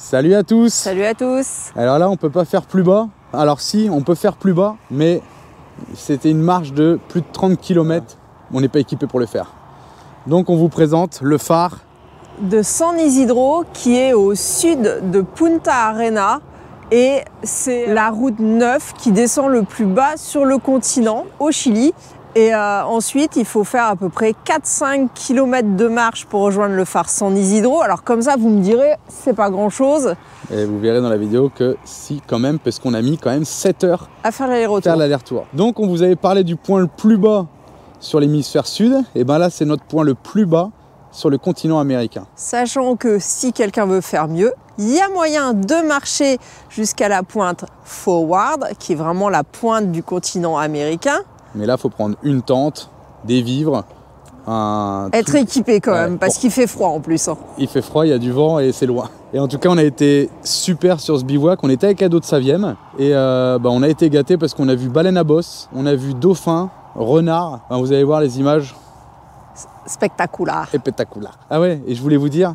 Salut à tous. Salut à tous. Alors là, on peut pas faire plus bas. Alors si, on peut faire plus bas, mais c'était une marche de plus de 30 km. On n'est pas équipé pour le faire. Donc on vous présente le phare de San Isidro qui est au sud de Punta Arenas. Et c'est la route 9 qui descend le plus bas sur le continent, au Chili. Et ensuite, il faut faire à peu près 4-5 km de marche pour rejoindre le phare San Isidro. Alors comme ça, vous me direz, c'est pas grand-chose. Et vous verrez dans la vidéo que si, quand même, parce qu'on a mis quand même 7 heures à faire l'aller-retour. Donc on vous avait parlé du point le plus bas sur l'hémisphère sud. Et bien là, c'est notre point le plus bas sur le continent américain. Sachant que si quelqu'un veut faire mieux, il y a moyen de marcher jusqu'à la pointe Forward, qui est vraiment la pointe du continent américain. Mais là, il faut prendre une tente, des vivres, être équipé quand même, parce qu'il fait froid en plus. Il fait froid, il y a du vent et c'est loin. Et en tout cas, on a été super sur ce bivouac. On était avec Ado de Saviem et on a été gâtés parce qu'on a vu baleine à bosse, on a vu dauphin, renard. Enfin, vous allez voir les images. Spectaculaire. Spectaculaire. Ah ouais, et je voulais vous dire,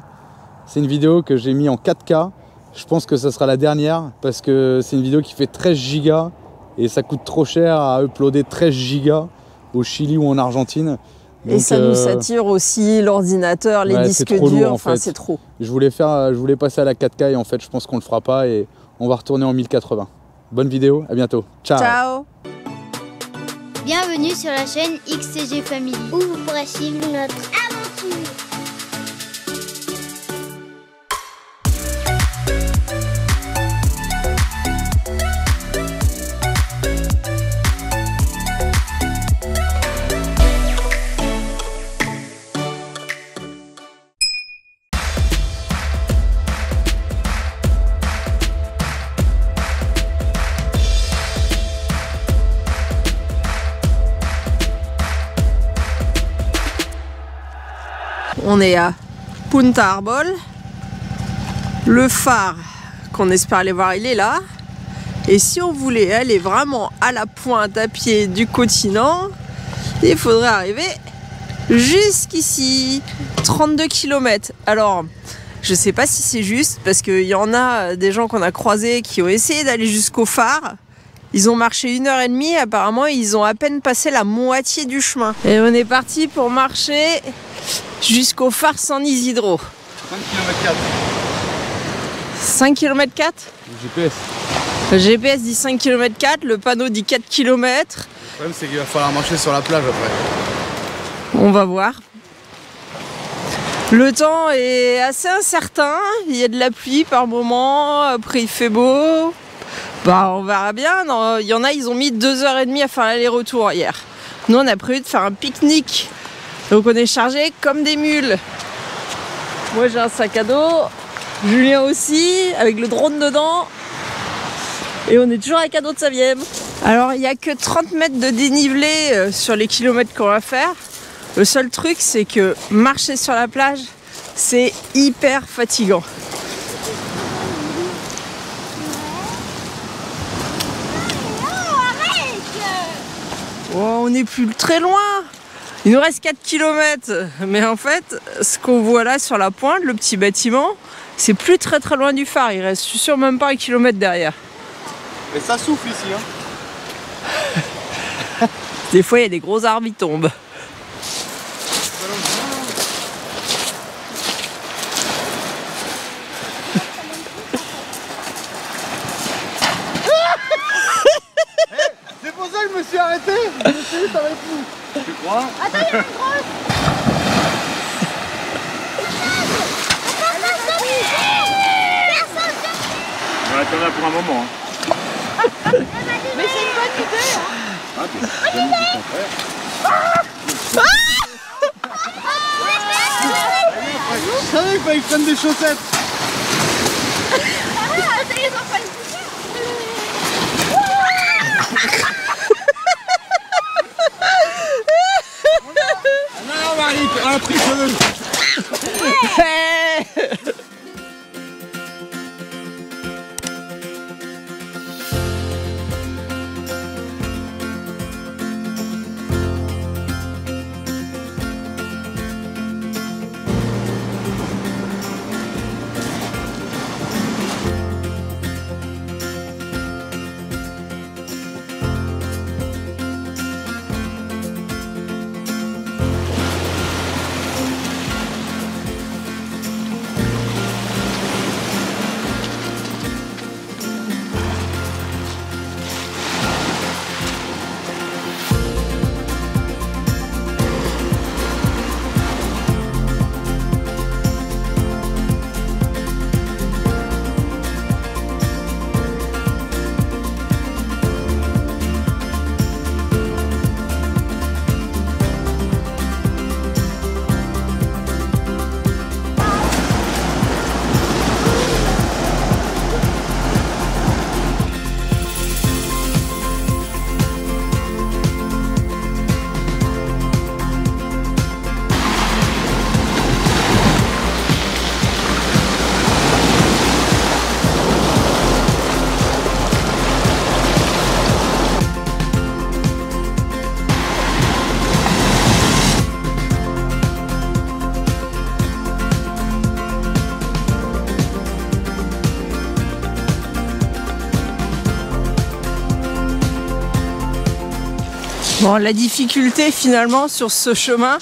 c'est une vidéo que j'ai mis en 4K. Je pense que ça sera la dernière parce que c'est une vidéo qui fait 13 gigas. Et ça coûte trop cher à uploader 13 gigas au Chili ou en Argentine. Donc, et ça nous satire aussi l'ordinateur, les disques durs, enfin c'est trop. Je voulais passer à la 4K et en fait je pense qu'on le fera pas et on va retourner en 1080. Bonne vidéo, à bientôt. Ciao. Ciao. Bienvenue sur la chaîne XCG Family où vous pourrez suivre notre aventure. On est à Punta Arbol. Le phare qu'on espère aller voir, il est là. Et si on voulait aller vraiment à la pointe à pied du continent, il faudrait arriver jusqu'ici. 32 km. Alors, je sais pas si c'est juste, parce qu'il y en a des gens qu'on a croisés qui ont essayé d'aller jusqu'au phare. Ils ont marché 1h30, apparemment ils ont à peine passé la moitié du chemin. Et on est parti pour marcher jusqu'au phare San Isidro. 5 km 4. 5 km 4 ? Le GPS. Le GPS dit 5 km 4, le panneau dit 4 km. Le problème c'est qu'il va falloir marcher sur la plage après. On va voir. Le temps est assez incertain, il y a de la pluie par moment, après il fait beau. Bah on verra bien, non, il y en a, ils ont mis 2h30 à faire l'aller-retour hier. Nous on a prévu de faire un pique-nique. Donc on est chargés comme des mules. Moi j'ai un sac à dos, Julien aussi, avec le drone dedans. Et on est toujours avec Ado de Saviem. Alors il n'y a que 30 mètres de dénivelé sur les kilomètres qu'on va faire. Le seul truc c'est que marcher sur la plage, c'est hyper fatigant. Oh, on n'est plus très loin. Il nous reste 4 km. Mais en fait, ce qu'on voit là sur la pointe, le petit bâtiment, c'est plus très loin du phare. Il reste, je suis sûr, même pas 1 km derrière. Mais ça souffle ici, hein. Des fois, il y a des gros arbres qui tombent. C'est pour ça que je me suis arrêté. Je me suis dit ça va être fou. Tu crois? Attends, il y a une grosse. On va attendre là pour un moment. Hein. Mais c'est une bonne idée. Ah, tu as dit contraire. Je savais qu'il fallait que je prenne des chaussettes. Non, Marie, un tricheux. Bon, la difficulté finalement sur ce chemin,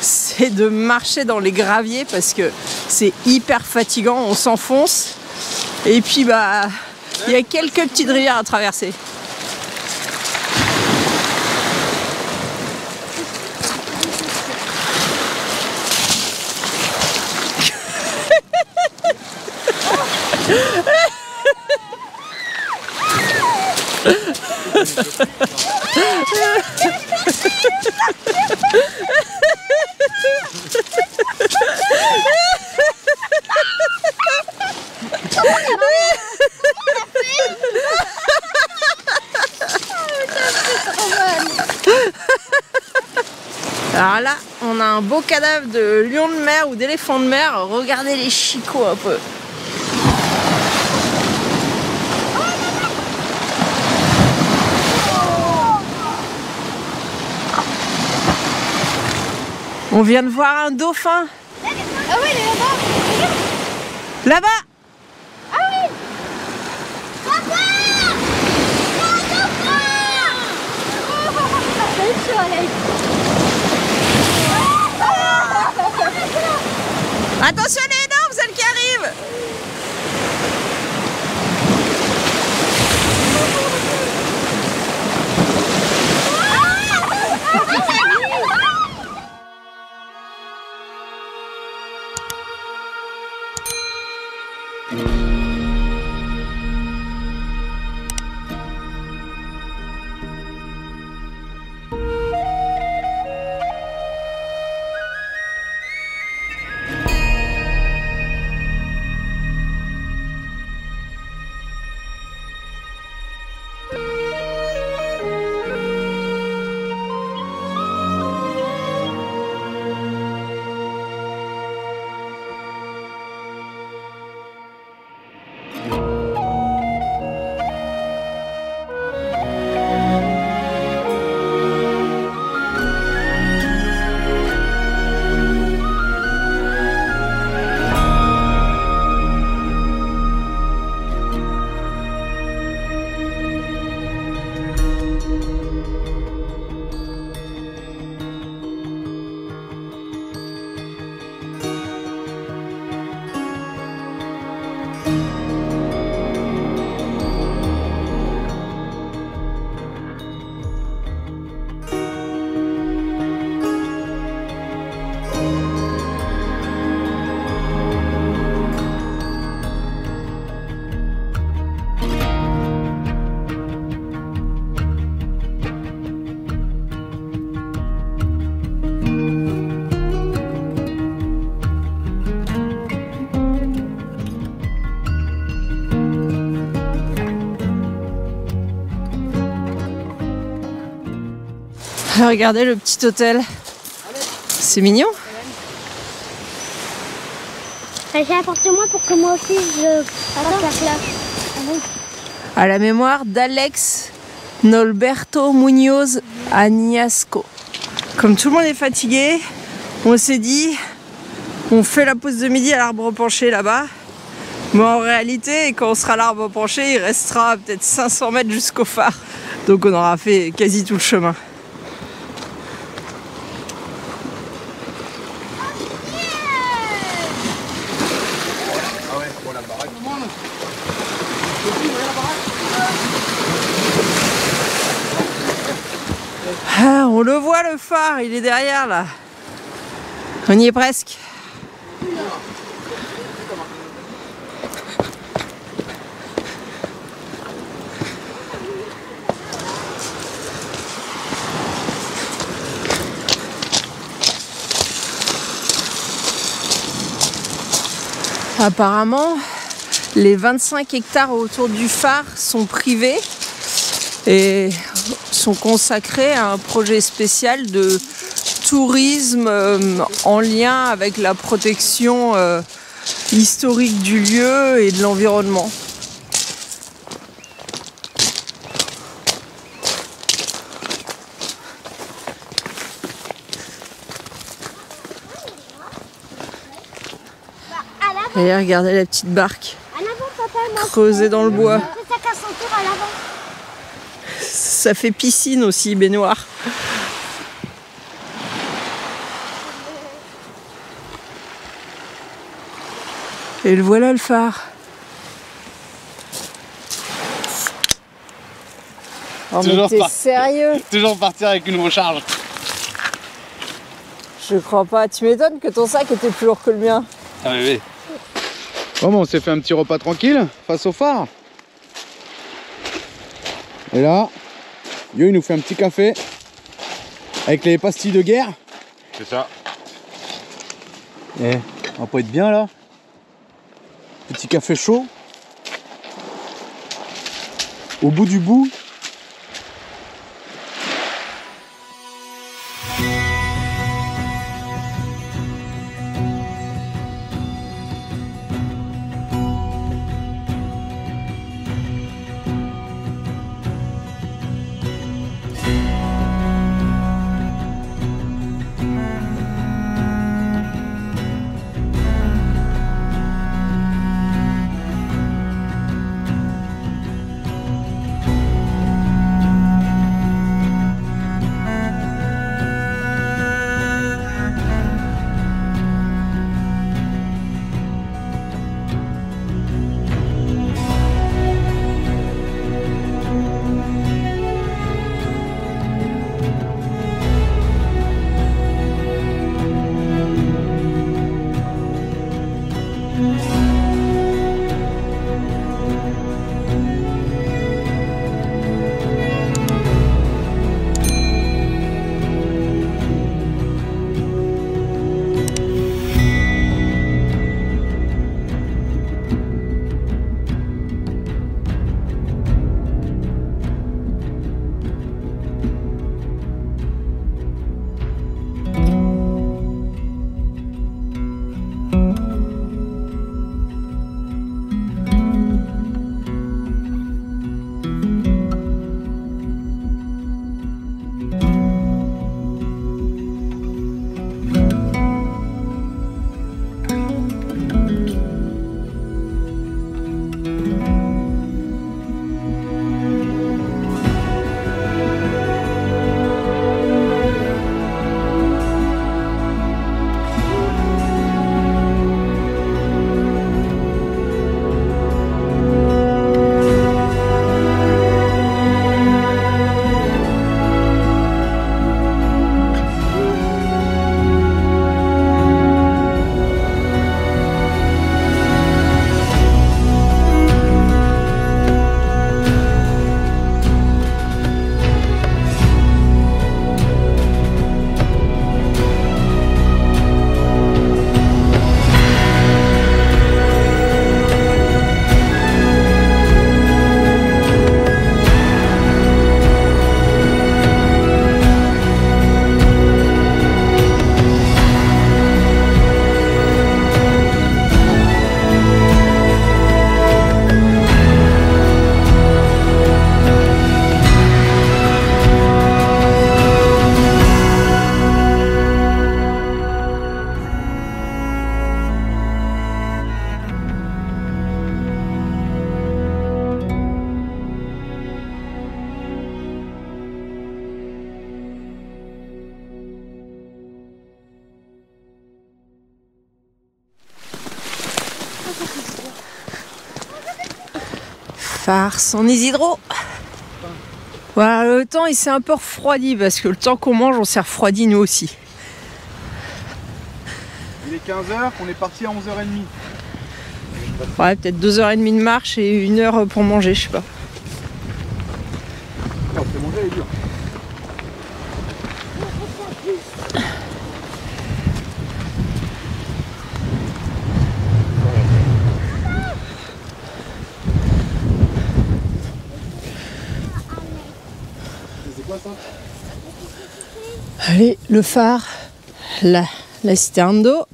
c'est de marcher dans les graviers parce que c'est hyper fatigant, on s'enfonce. Et puis bah, il y a quelques petites rivières à traverser. Alors là, on a un beau cadavre de lion de mer ou d'éléphant de mer. Regardez les chicots un peu. On vient de voir un dauphin. Ah oui, il est là-bas. Là-bas. Ah oui. Papa. Attention, elle est énorme, celle qui arrive. Regardez le petit hôtel. C'est mignon. J'ai apporté moi pour que moi aussi je fasse la classe. À la mémoire d'Alex Norberto Muñoz Añasco. Comme tout le monde est fatigué, on s'est dit on fait la pause de midi à l'arbre penché là-bas. Mais en réalité, quand on sera à l'arbre penché, il restera peut-être 500 mètres jusqu'au phare. Donc on aura fait quasi tout le chemin. Ah, on le voit le phare, il est derrière là. On y est presque. Apparemment, les 25 hectares autour du phare sont privés et sont consacrés à un projet spécial de tourisme en lien avec la protection historique du lieu et de l'environnement. Et regardez la petite barque creusée dans le bois. Ça fait piscine aussi, baignoire. Et le voilà le phare. Oh mais t'es sérieux? Toujours partir avec une recharge. Je crois pas. Tu m'étonnes que ton sac était plus lourd que le mien. Ah oui. Bon, on s'est fait un petit repas tranquille face au phare. Et là, Yo il nous fait un petit café avec les pastilles de guerre. C'est ça. Et on va pas être bien là. Petit café chaud. Au bout du bout. Phare San Isidro. Voilà, le temps il s'est un peu refroidi parce que le temps qu'on mange on s'est refroidi nous aussi. Il est 15h, on est parti à 11h30. Ouais, peut-être 2h30 de marche et 1 heure pour manger, je sais pas. Non, c'est manger, elle est dure. C'est quoi ça? Allez, le phare, la citerne d'eau.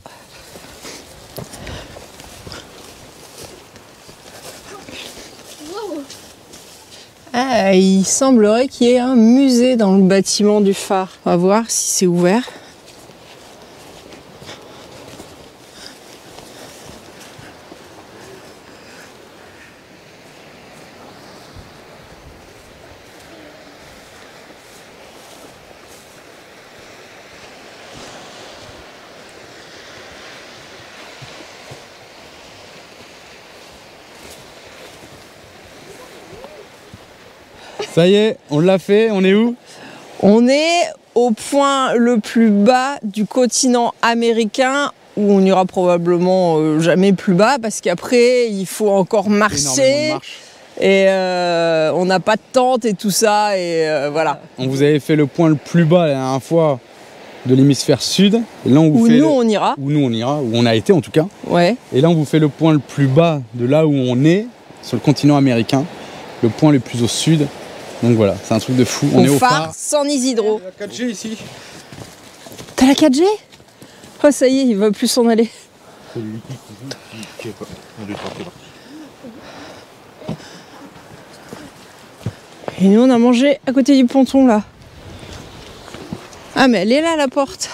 Ah, il semblerait qu'il y ait un musée dans le bâtiment du phare. On va voir si c'est ouvert. Ça y est, on l'a fait, on est où? On est au point le plus bas du continent américain, où on ira probablement jamais plus bas, parce qu'après il faut encore marcher, et on n'a pas de tente et tout ça, et voilà. On vous avait fait le point le plus bas la dernière fois de l'hémisphère sud, et là on vous fait on ira. Où nous on ira, où on a été en tout cas. Ouais. Et là on vous fait le point le plus bas de là où on est, sur le continent américain, le point le plus au sud. Donc voilà, c'est un truc de fou. On est au phare San Isidro. Il y a la 4G ici. T'as la 4G? Oh ça y est, il va plus s'en aller. Et nous on a mangé à côté du ponton là. Ah mais elle est là la porte.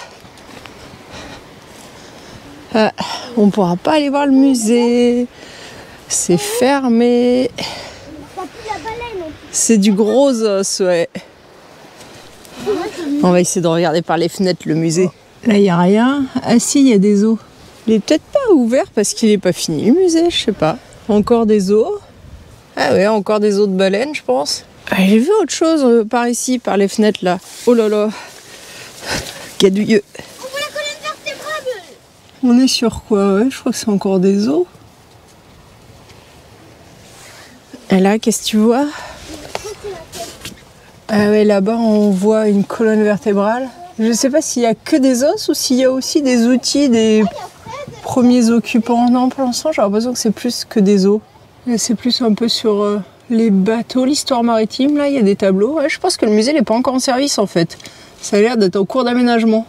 On pourra pas aller voir le musée. C'est fermé. C'est du gros os, ouais. On va essayer de regarder par les fenêtres le musée. Là, il n'y a rien. Ah si, il y a des os. Il est peut-être pas ouvert parce qu'il n'est pas fini le musée, je sais pas. Encore des os. Ah ouais, encore des os de baleine, je pense. Ah, j'ai vu autre chose par ici, par les fenêtres là. Oh là là. Gadouilleux. On voit la colonne vertébrale. On est sur quoi? Ouais, je crois que c'est encore des os. Et là, qu'est-ce que tu vois? Ah ouais, là-bas, on voit une colonne vertébrale. Je sais pas s'il y a que des os ou s'il y a aussi des outils des premiers occupants. Non, pour l'instant, j'ai l'impression que c'est plus que des os. C'est plus un peu sur les bateaux, l'histoire maritime. Là, il y a des tableaux. Ouais, je pense que le musée n'est pas encore en service, en fait. Ça a l'air d'être en cours d'aménagement.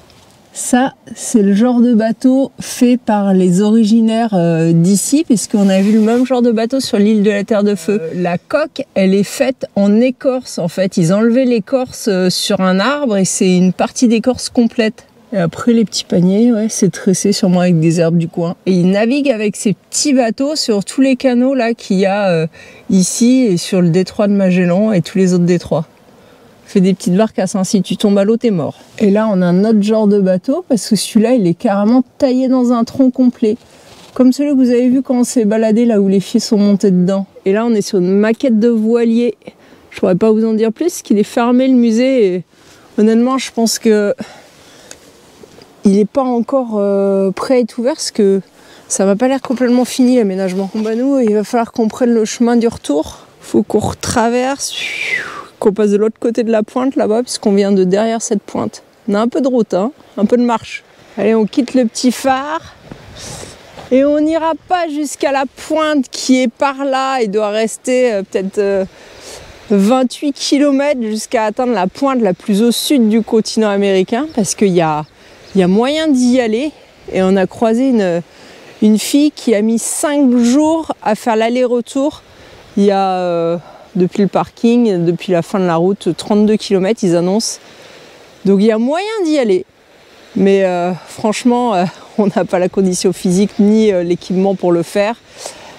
Ça, c'est le genre de bateau fait par les originaires d'ici, puisqu'on a vu le même genre de bateau sur l'île de la Terre de Feu. La coque, elle est faite en écorce, en fait. Ils enlevaient l'écorce sur un arbre et c'est une partie d'écorce complète. Et après, les petits paniers, ouais, c'est tressé sûrement avec des herbes du coin. Et ils naviguent avec ces petits bateaux sur tous les canaux là qu'il y a ici et sur le détroit de Magellan et tous les autres détroits. Fais des petites barques à Saint-Cy, tu tombes à l'eau, t'es mort. Et là, on a un autre genre de bateau, parce que celui-là, il est carrément taillé dans un tronc complet. Comme celui que vous avez vu quand on s'est baladé, là où les filles sont montées dedans. Et là, on est sur une maquette de voilier. Je pourrais pas vous en dire plus, qu'il est fermé le musée. Et honnêtement, je pense que il n'est pas encore prêt à être ouvert, parce que ça m'a pas l'air complètement fini, l'aménagement. Bon, bah nous, il va falloir qu'on prenne le chemin du retour. Faut qu'on retraverse, qu'on passe de l'autre côté de la pointe là-bas, puisqu'on vient de derrière cette pointe. On a un peu de route, hein, un peu de marche. Allez, on quitte le petit phare et on n'ira pas jusqu'à la pointe qui est par là. Il doit rester peut-être 28 km jusqu'à atteindre la pointe la plus au sud du continent américain, parce qu'il y a moyen d'y aller. Et on a croisé une fille qui a mis 5 jours à faire l'aller-retour. Il y a... depuis le parking, depuis la fin de la route, 32 km, ils annoncent. Donc il y a moyen d'y aller. Mais franchement, on n'a pas la condition physique ni l'équipement pour le faire.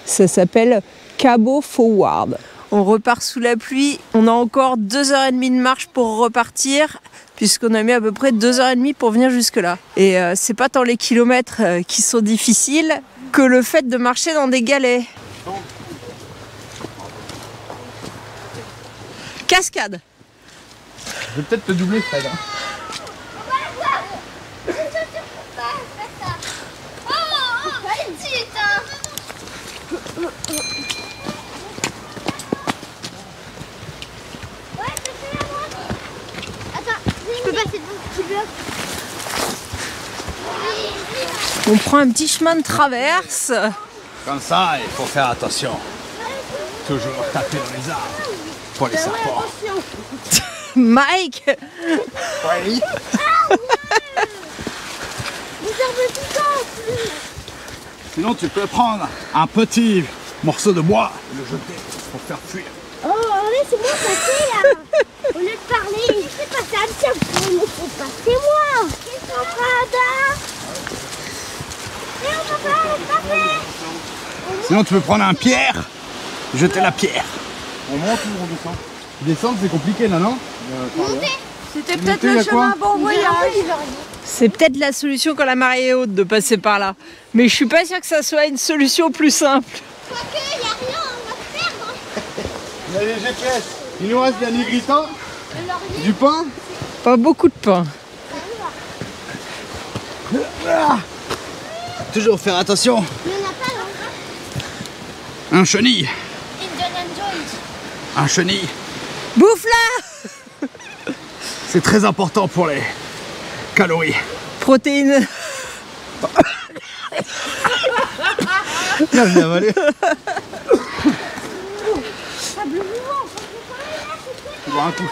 Ça s'appelle Cabo Forward. On repart sous la pluie. On a encore 2h30 de marche pour repartir, puisqu'on a mis à peu près 2h30 pour venir jusque-là. Et c'est pas tant les kilomètres qui sont difficiles que le fait de marcher dans des galets. Cascade. Je vais peut-être te doubler, Fred. Hein. On prend un petit chemin de traverse. Comme ça, il faut faire attention. Toujours taper dans les arbres. Pour les serpents. Mike. Oui. Sinon tu peux prendre un petit morceau de bois et le jeter pour faire fuir. Oh, laissez-moi passer là. Au lieu de parler, laissez passer un petit peu. Laissez passer moi. Qu'est-ce qu'on fera? Et on va pas faire. Sinon tu peux prendre un pierre, jeter la pierre. On monte ou on descend? Descendre c'est compliqué là, non? C'était peut-être le chemin bon voyage. C'est peut-être la solution quand la marée est haute de passer par là. Mais je suis pas sûre que ça soit une solution plus simple. Quoique, il n'y a rien, on va se perdre. Il y a les GPS. Il nous reste de la nigrita, du pain. Pas beaucoup de pain. Toujours faire attention. Il n'y en a pas là. Un chenille. Indiana Jones. Un chenille. Bouffe-la! C'est très important pour les calories. Protéines. Bien, je l'ai avalé. Tu vois un coup.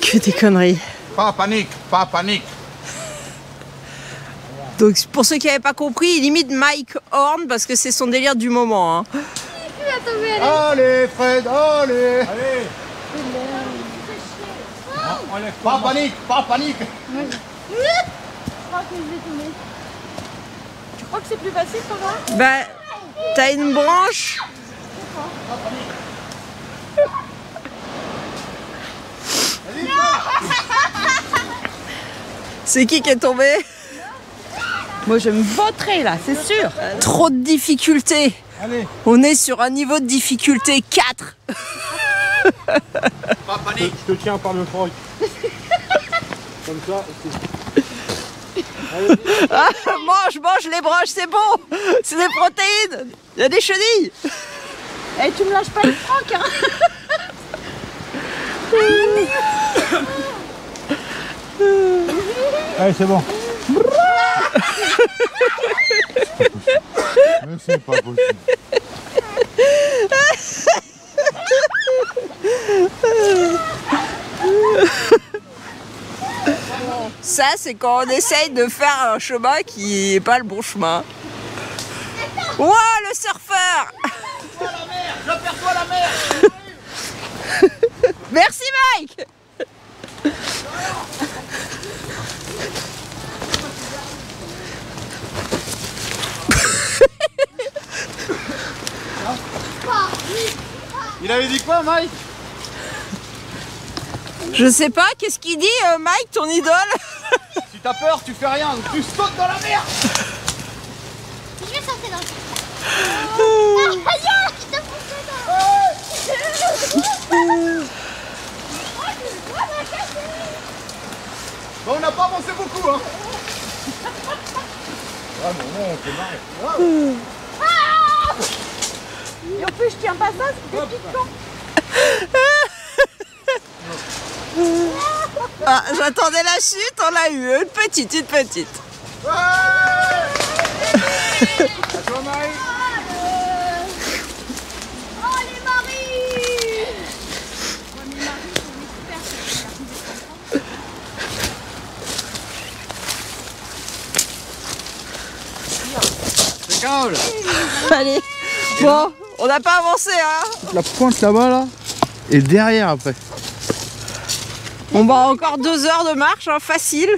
Que des conneries. Pas panique, pas panique. Donc pour ceux qui n'avaient pas compris, il imite Mike Horn parce que c'est son délire du moment. Hein. Allez Fred, allez. Allez. Pas panique, pas panique. Je crois que je vais tomber. Tu crois que c'est plus facile pour moi? Bah, t'as une branche. C'est qui est tombé? Moi je me voterai là, c'est sûr. Trop de difficultés. Allez. On est sur un niveau de difficulté 4. Pas panique. Je te tiens par le froc. Comme ça. Ah, mange les broches, c'est bon. C'est des protéines. Il y a des chenilles. Eh, tu me lâches pas le froc, hein. Allez, c'est bon. Mais c'est pas possible. Ça, c'est quand on essaye de faire un chemin qui n'est pas le bon chemin. Wow, le surfeur! J'aperçois la mer. Merci, Mike! Il avait dit quoi, Mike? Je sais pas, qu'est-ce qu'il dit, Mike, ton idole? Si t'as peur, tu fais rien, tu sautes dans la mer. Je vais sauter dans le. Ah, aïe, je t'ai poussé Bon, on n'a pas avancé beaucoup, hein. Ah non, non, on s'est marré. Et en plus je tiens pas ça, c'est des petites cons. Ah, j'attendais la chute, on l'a eu, une petite. Ouais. À toi, Marie. Oh, les maris. C'est calme. Allez, bon, on n'a pas avancé, hein. La pointe là-bas, là. Et derrière, après. On va encore 2 heures de marche, hein, facile.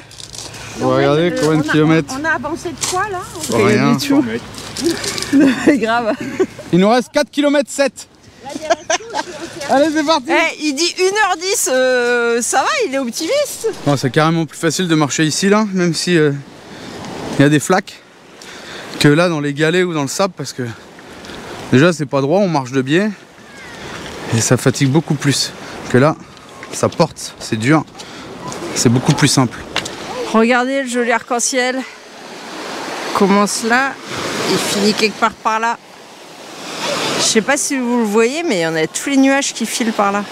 Regardez combien de kilomètres. On a avancé de quoi là? Rien du tout. Grave. Il nous reste 4 km 7. Allez, c'est parti. Eh, il dit 1h10, ça va, il est optimiste. Bon, c'est carrément plus facile de marcher ici, là, même si il y a des flaques, que là dans les galets ou dans le sable, parce que déjà c'est pas droit, on marche de biais et ça fatigue beaucoup plus que là. Ça porte, c'est dur, c'est beaucoup plus simple. Regardez le joli arc-en-ciel. Commence là et finit quelque part par là. Je sais pas si vous le voyez, mais il y en a tous les nuages qui filent par là.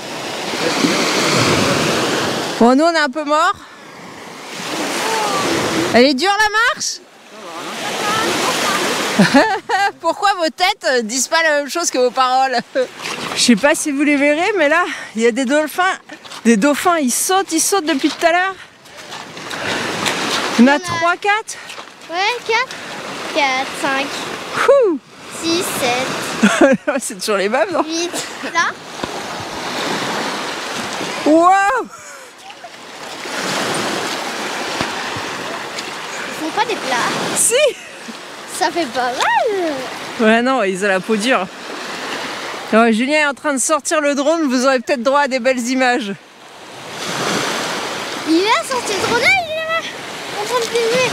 Bon, nous on est un peu morts. Elle est dure la marche? Pourquoi vos têtes disent pas la même chose que vos paroles? Je sais pas si vous les verrez, mais là, il y a des dauphins. Des dauphins, ils sautent depuis tout à l'heure. Il y en a 3, 4. Ouais, 4. 4, 5, Ouh. 6, 7, C'est toujours les mêmes, non? 8. Là. Wow! Ils font pas des plats. Si! Ça fait pas mal. Ouais, non, ils ont la peau dure. Alors, Julien est en train de sortir le drone, vous aurez peut-être droit à des belles images. Il a sorti le drone, il est là, en train de filmer.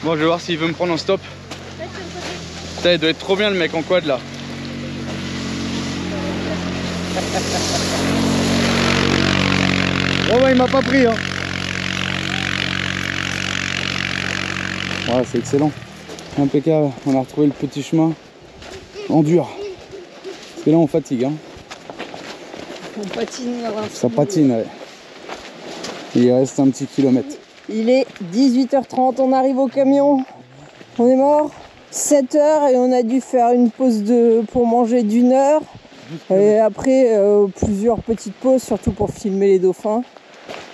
Bon, je vais voir s'il veut me prendre en stop. Putain, il doit être trop bien le mec en quad là. Bon bah il m'a pas pris hein. Voilà, c'est excellent. Impeccable, on a retrouvé le petit chemin en dur. Parce que là on fatigue hein. On patine. Ça patine ouais. Il reste un petit kilomètre. Il est 18h30, on arrive au camion. On est mort 7h et on a dû faire une pause pour manger d'1 heure. Et après plusieurs petites pauses, surtout pour filmer les dauphins.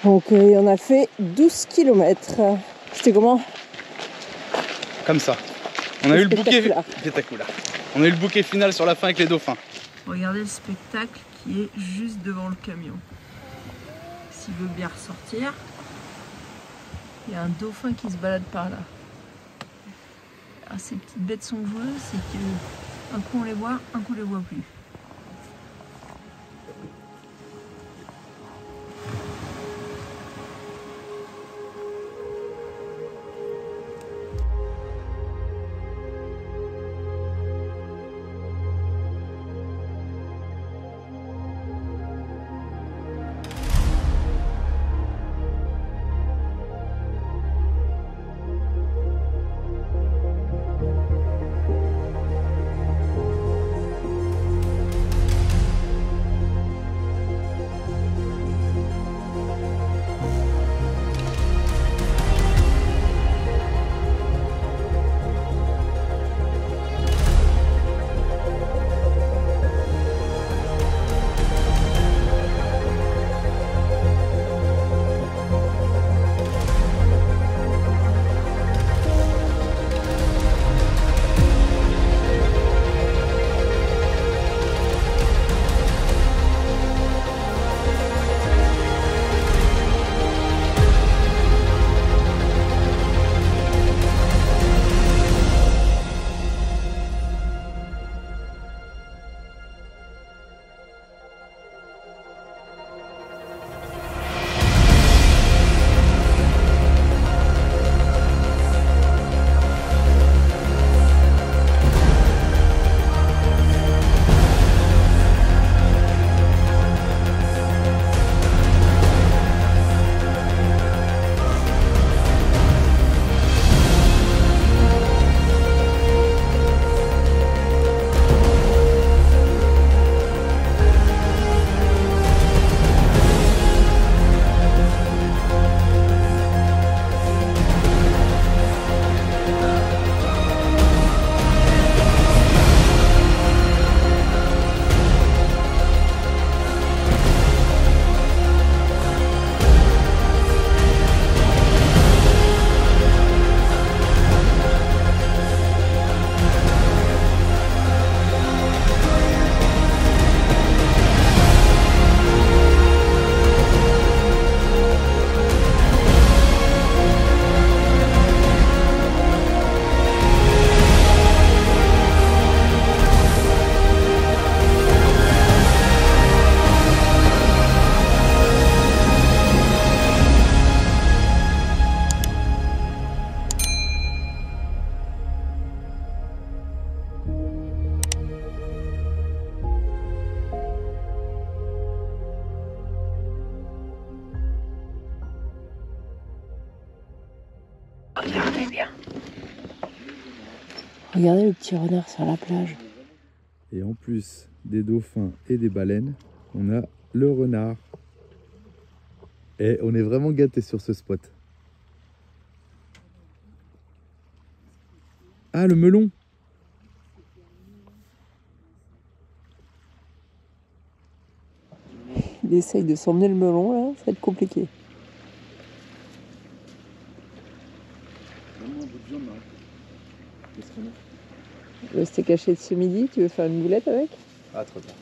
Donc on a fait 12 km. C'était comment? Comme ça. On a eu le bouquet spectaculaire. On a eu le bouquet final sur la fin avec les dauphins. Regardez le spectacle qui est juste devant le camion. S'il veut bien ressortir, il y a un dauphin qui se balade par là. Alors, ces petites bêtes sont joueuses, c'est que un coup on les voit, un coup on les voit plus. Regardez bien. Regardez le petit renard sur la plage. Et en plus des dauphins et des baleines, on a le renard. Et on est vraiment gâtés sur ce spot. Ah, le melon! Il essaye de s'emmener le melon là, ça va être compliqué. Le steak haché de ce midi, tu veux faire une boulette avec? Ah, trop bien.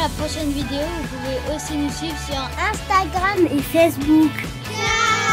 la prochaine vidéo. Vous pouvez aussi nous suivre sur Instagram et Facebook. Ciao!